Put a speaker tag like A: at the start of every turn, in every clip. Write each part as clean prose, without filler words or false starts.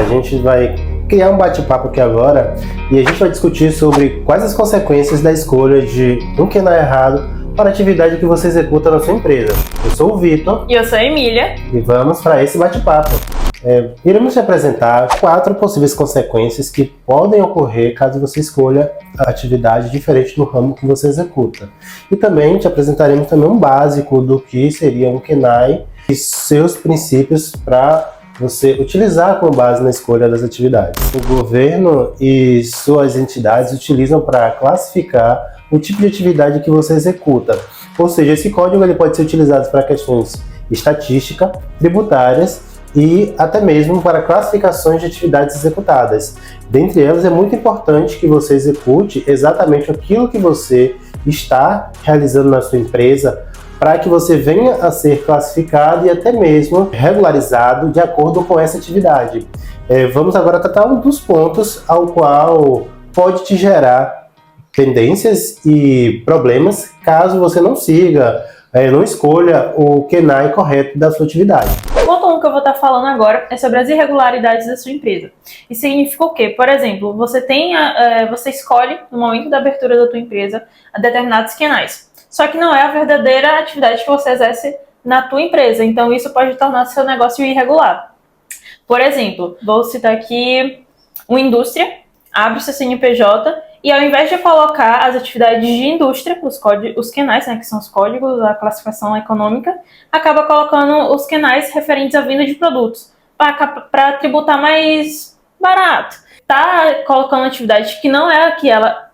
A: A gente vai criar um bate-papo aqui agora e a gente vai discutir sobre quais as consequências da escolha de um QNAE errado para a atividade que você executa na sua empresa. Eu sou o Vitor.
B: E eu sou a Emília.
A: E vamos para esse bate-papo. Iremos te apresentar 4 possíveis consequências que podem ocorrer caso você escolha a atividade diferente do ramo que você executa. E também te apresentaremos também um básico do que seria um QNAE e seus princípios para você utilizar com base na escolha das atividades. O governo e suas entidades utilizam para classificar o tipo de atividade que você executa. Ou seja, esse código ele pode ser utilizado para questões estatística, tributárias e até mesmo para classificações de atividades executadas. Dentre elas, é muito importante que você execute exatamente aquilo que você está realizando na sua empresa, para que você venha a ser classificado e até mesmo regularizado de acordo com essa atividade. Vamos agora tratar um dos pontos ao qual pode te gerar tendências e problemas caso você não siga, não escolha o QNAE correto da sua atividade.
B: O ponto 1 que eu vou estar falando agora é sobre as irregularidades da sua empresa. Isso significa o quê? Por exemplo, você escolhe no momento da abertura da tua empresa determinados QNAEs. Só que não é a verdadeira atividade que você exerce na tua empresa. Então isso pode tornar seu negócio irregular. Por exemplo, vou citar aqui uma indústria, abre o seu CNPJ e ao invés de colocar as atividades de indústria, os QNAEs, que são os códigos da classificação econômica, acaba colocando os QNAEs referentes à venda de produtos, para tributar mais barato. Está colocando atividade que não é a que ela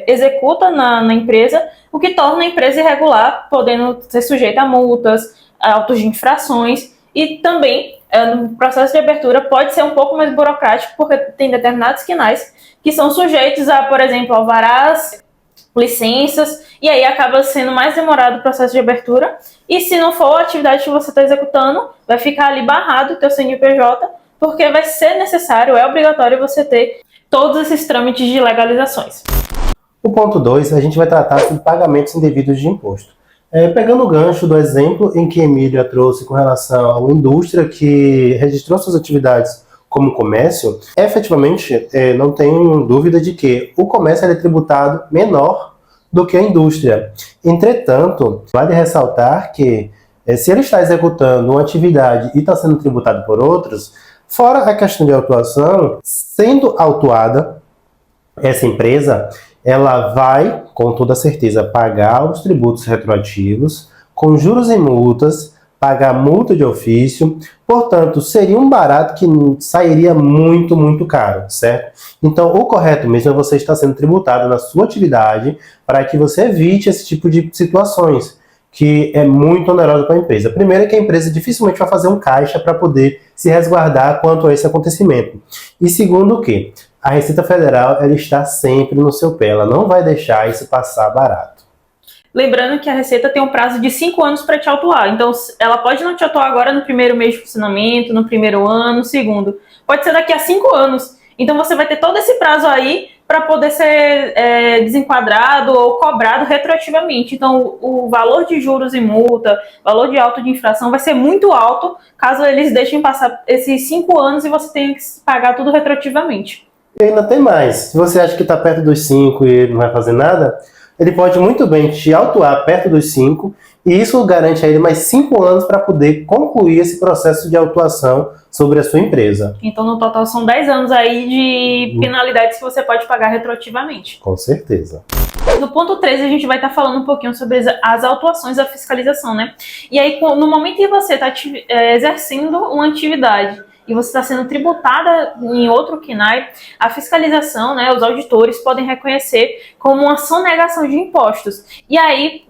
B: executa na empresa, o que torna a empresa irregular, podendo ser sujeita a multas, autos de infrações e também no processo de abertura pode ser um pouco mais burocrático, porque tem determinados QNAEs que são sujeitos a, por exemplo, alvarás, licenças, e aí acaba sendo mais demorado o processo de abertura. E se não for a atividade que você está executando, vai ficar ali barrado o teu CNPJ, porque vai ser necessário, é obrigatório você ter todos esses trâmites de legalizações.
A: O ponto 2, a gente vai tratar sobre pagamentos indevidos de imposto. Pegando o gancho do exemplo em que a Emília trouxe com relação a uma indústria que registrou suas atividades como comércio, efetivamente não tem dúvida de que o comércio é tributado menor do que a indústria. Entretanto, vale ressaltar que se ele está executando uma atividade e está sendo tributado por outros, fora a questão de autuação, sendo autuada, essa empresa ela vai, com toda certeza, pagar os tributos retroativos, com juros e multas, pagar multa de ofício, portanto, seria um barato que sairia muito, muito caro, certo? Então, o correto mesmo é você estar sendo tributado na sua atividade para que você evite esse tipo de situações, que é muito onerosa para a empresa. Primeiro é que a empresa dificilmente vai fazer um caixa para poder se resguardar quanto a esse acontecimento. E segundo o que? A Receita Federal ela está sempre no seu pé, ela não vai deixar isso passar barato.
B: Lembrando que a Receita tem um prazo de 5 anos para te autuar, então ela pode não te autuar agora no primeiro mês de funcionamento, no primeiro ano, no segundo. Pode ser daqui a 5 anos. Então você vai ter todo esse prazo aí para poder ser desenquadrado ou cobrado retroativamente. Então o valor de juros e multa, valor de auto de infração vai ser muito alto caso eles deixem passar esses 5 anos e você tenha que pagar tudo retroativamente.
A: E ainda tem mais, se você acha que está perto dos 5 e ele não vai fazer nada, ele pode muito bem te autuar perto dos 5 e isso garante a ele mais 5 anos para poder concluir esse processo de autuação sobre a sua empresa.
B: Então, no total, são 10 anos aí de penalidades que você pode pagar retroativamente.
A: Com certeza.
B: No ponto 13, a gente vai estar falando um pouquinho sobre as autuações da fiscalização, né? E aí, no momento que você está exercendo uma atividade e você está sendo tributada em outro QNAE, a fiscalização, os auditores podem reconhecer como uma sonegação de impostos. E aí,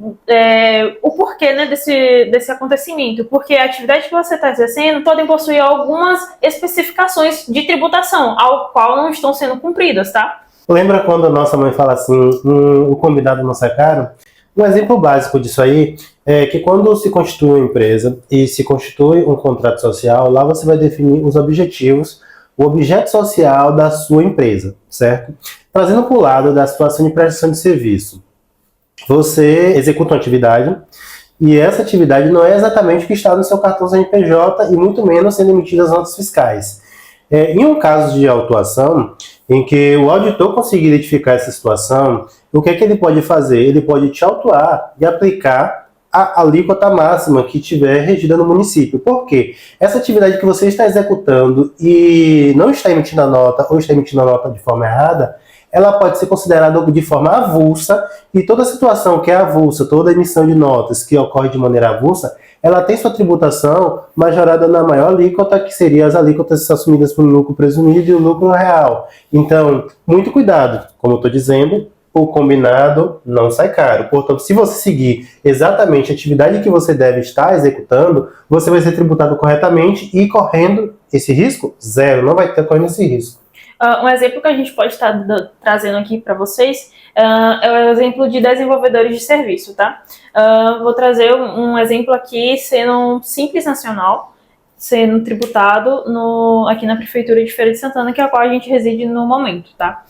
B: o porquê desse acontecimento? Porque a atividade que você está exercendo podem possuir algumas especificações de tributação, ao qual não estão sendo cumpridas, tá?
A: Lembra quando a nossa mãe fala assim, o convidado não sai caro? Um exemplo básico disso aí é que quando se constitui uma empresa e se constitui um contrato social, lá você vai definir os objetivos, o objeto social da sua empresa, certo? Trazendo para o lado da situação de prestação de serviço. Você executa uma atividade e essa atividade não é exatamente o que está no seu cartão CNPJ e muito menos sendo emitidas notas fiscais. Em um caso de autuação, em que o auditor conseguir identificar essa situação, o que é que ele pode fazer? Ele pode te autuar e aplicar a alíquota máxima que tiver regida no município. Por quê? Essa atividade que você está executando e não está emitindo a nota ou está emitindo a nota de forma errada, ela pode ser considerada de forma avulsa, e toda situação que é avulsa, toda emissão de notas que ocorre de maneira avulsa, ela tem sua tributação majorada na maior alíquota, que seria as alíquotas assumidas pelo lucro presumido e o lucro real. Então, muito cuidado, como eu estou dizendo, o combinado não sai caro. Portanto, se você seguir exatamente a atividade que você deve estar executando, você vai ser tributado corretamente e correndo esse risco? Zero, não vai ter correndo esse risco.
B: Um exemplo que a gente pode estar trazendo aqui para vocês é o exemplo de desenvolvedores de serviço, tá? Vou trazer um exemplo aqui sendo um Simples Nacional, sendo tributado aqui na Prefeitura de Feira de Santana, que é a qual a gente reside no momento, tá?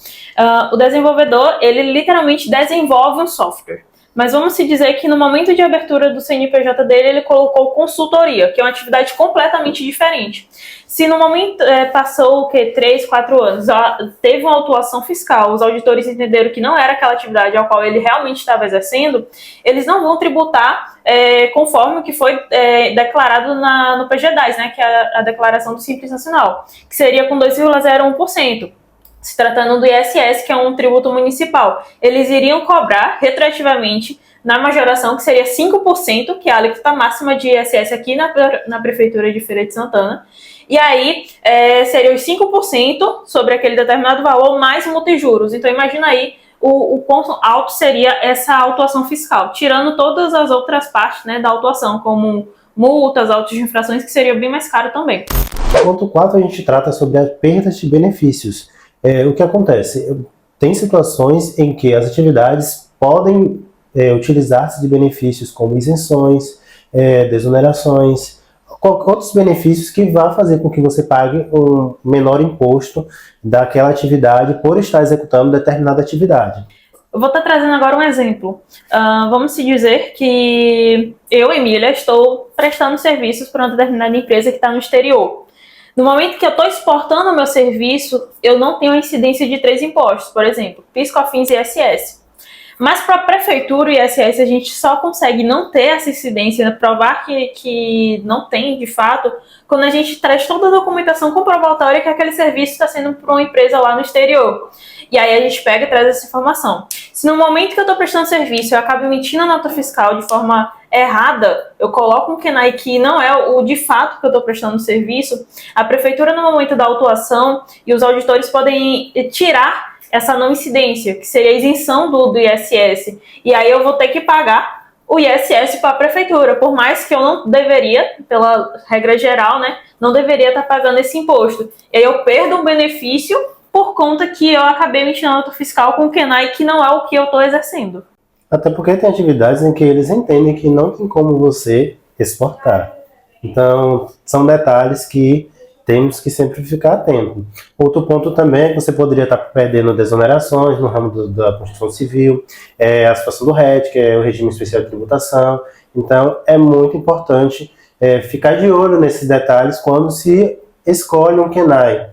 B: O desenvolvedor, ele literalmente desenvolve um software. Mas vamos se dizer que no momento de abertura do CNPJ dele, ele colocou consultoria, que é uma atividade completamente diferente. Se no momento passou 3, 4 anos, teve uma autuação fiscal, os auditores entenderam que não era aquela atividade ao qual ele realmente estava exercendo, eles não vão tributar conforme o que foi declarado no PGDAS, né, que é a declaração do Simples Nacional, que seria com 2,01%. Se tratando do ISS, que é um tributo municipal, eles iriam cobrar retroativamente na majoração, que seria 5%, que é a alíquota máxima de ISS aqui na Prefeitura de Feira de Santana. E aí, seria os 5% sobre aquele determinado valor, mais multa e juros. Então, imagina aí o ponto alto seria essa autuação fiscal, tirando todas as outras partes, né, da autuação, como multas, autos de infrações, que seria bem mais caro também.
A: Ponto 4, a gente trata sobre as perdas de benefícios. O que acontece? Tem situações em que as atividades podem utilizar-se de benefícios como isenções, desonerações, outros benefícios que vão fazer com que você pague um menor imposto daquela atividade por estar executando determinada atividade.
B: Eu vou estar trazendo agora um exemplo. Vamos se dizer que eu, Emília, estou prestando serviços para uma determinada empresa que está no exterior. No momento que eu estou exportando o meu serviço, eu não tenho a incidência de 3 impostos, por exemplo, PIS, COFINS e ISS. Mas para a prefeitura e ISS a gente só consegue não ter essa incidência, provar que não tem de fato, quando a gente traz toda a documentação comprobatória que aquele serviço está sendo para uma empresa lá no exterior. E aí a gente pega e traz essa informação. Se no momento que eu estou prestando serviço eu acabo emitindo a nota fiscal de forma errada, eu coloco um KENAI que não é o de fato que eu estou prestando serviço, a prefeitura no momento da autuação e os auditores podem tirar essa não incidência, que seria a isenção do ISS. E aí eu vou ter que pagar o ISS para a prefeitura, por mais que eu não deveria, pela regra geral, né, não deveria estar pagando esse imposto. E aí eu perdo um benefício por conta que eu acabei emitindo nota fiscal com o KENAI que não é o que eu estou exercendo.
A: Até porque tem atividades em que eles entendem que não tem como você exportar. Então, são detalhes que temos que sempre ficar atento. Outro ponto também é que você poderia estar perdendo desonerações no ramo da construção civil, a situação do RET, que é o regime especial de tributação. Então, é muito importante ficar de olho nesses detalhes quando se escolhe um KENAI.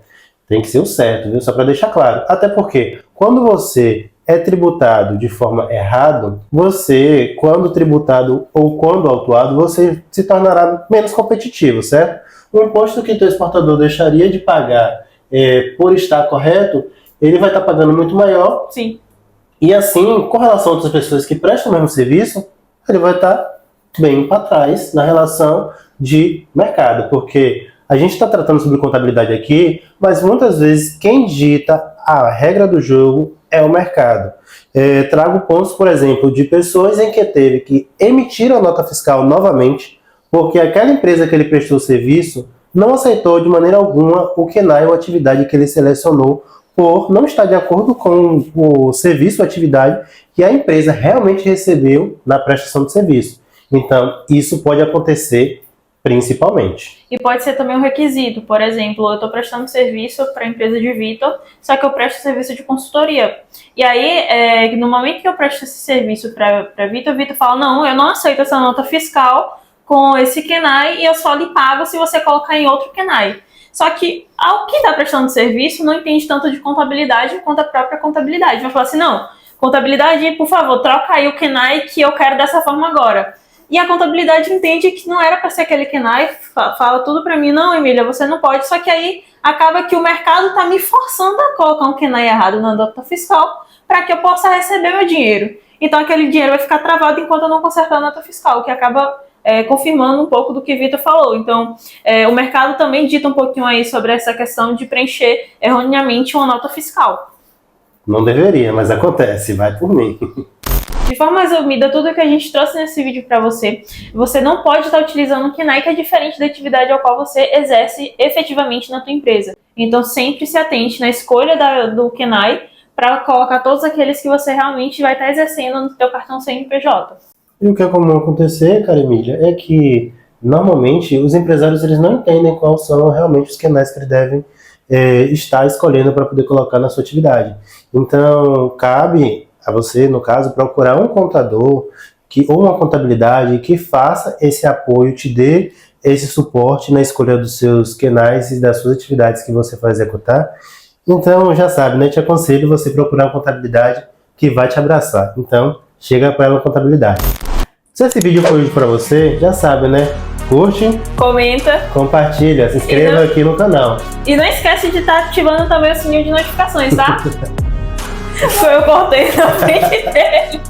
A: Tem que ser o certo, viu? Só para deixar claro. Até porque, quando você é tributado de forma errada, você, quando tributado ou quando autuado, você se tornará menos competitivo, certo? O imposto que o teu exportador deixaria de pagar por estar correto, ele vai estar pagando muito maior.
B: Sim.
A: E assim, com relação a outras pessoas que prestam o mesmo serviço, ele vai estar bem para trás na relação de mercado, porque a gente está tratando sobre contabilidade aqui, mas muitas vezes quem dita a regra do jogo é o mercado. Trago pontos, por exemplo, de pessoas em que teve que emitir a nota fiscal novamente, porque aquela empresa que ele prestou o serviço não aceitou de maneira alguma o KENAI ou atividade que ele selecionou por não estar de acordo com o serviço ou atividade que a empresa realmente recebeu na prestação de serviço. Então, isso pode acontecer principalmente.
B: E pode ser também um requisito. Por exemplo, eu estou prestando serviço para a empresa de Vitor, só que eu presto serviço de consultoria. E aí, no momento que eu presto esse serviço para Vitor, Vitor fala, não, eu não aceito essa nota fiscal com esse KENAI e eu só lhe pago se você colocar em outro KENAI. Só que quem está prestando serviço não entende tanto de contabilidade quanto a própria contabilidade. Vai falar assim, não, contabilidade, por favor, troca aí o KENAI que eu quero dessa forma agora. E a contabilidade entende que não era para ser aquele KENAI, fala tudo para mim, não, Emília, você não pode, só que aí acaba que o mercado está me forçando a colocar um KENAI errado na nota fiscal para que eu possa receber meu dinheiro. Então aquele dinheiro vai ficar travado enquanto eu não consertar a nota fiscal, o que acaba confirmando um pouco do que Vitor falou. Então o mercado também dita um pouquinho aí sobre essa questão de preencher erroneamente uma nota fiscal.
A: Não deveria, mas acontece, vai por mim.
B: De forma resumida, tudo que a gente trouxe nesse vídeo para você, você não pode estar utilizando o KENAI, que é diferente da atividade ao qual você exerce efetivamente na tua empresa. Então sempre se atente na escolha do KENAI para colocar todos aqueles que você realmente vai estar exercendo no teu cartão CNPJ.
A: E o que é comum acontecer, cara Emília, é que normalmente os empresários eles não entendem quais são realmente os KENAIs que eles devem estar escolhendo para poder colocar na sua atividade. Então cabe a você, no caso, procurar um contador ou uma contabilidade que faça esse apoio, te dê esse suporte na escolha dos seus KENAIs e das suas atividades que você vai executar. Então, já sabe, né? Te aconselho você procurar uma contabilidade que vai te abraçar. Então, chega para ela contabilidade. Se esse vídeo foi útil para você, já sabe, né? Curte,
B: comenta,
A: compartilha, se inscreva aqui no canal.
B: E não esquece de estar ativando também o sininho de notificações, tá? Eu cortei na frente dele.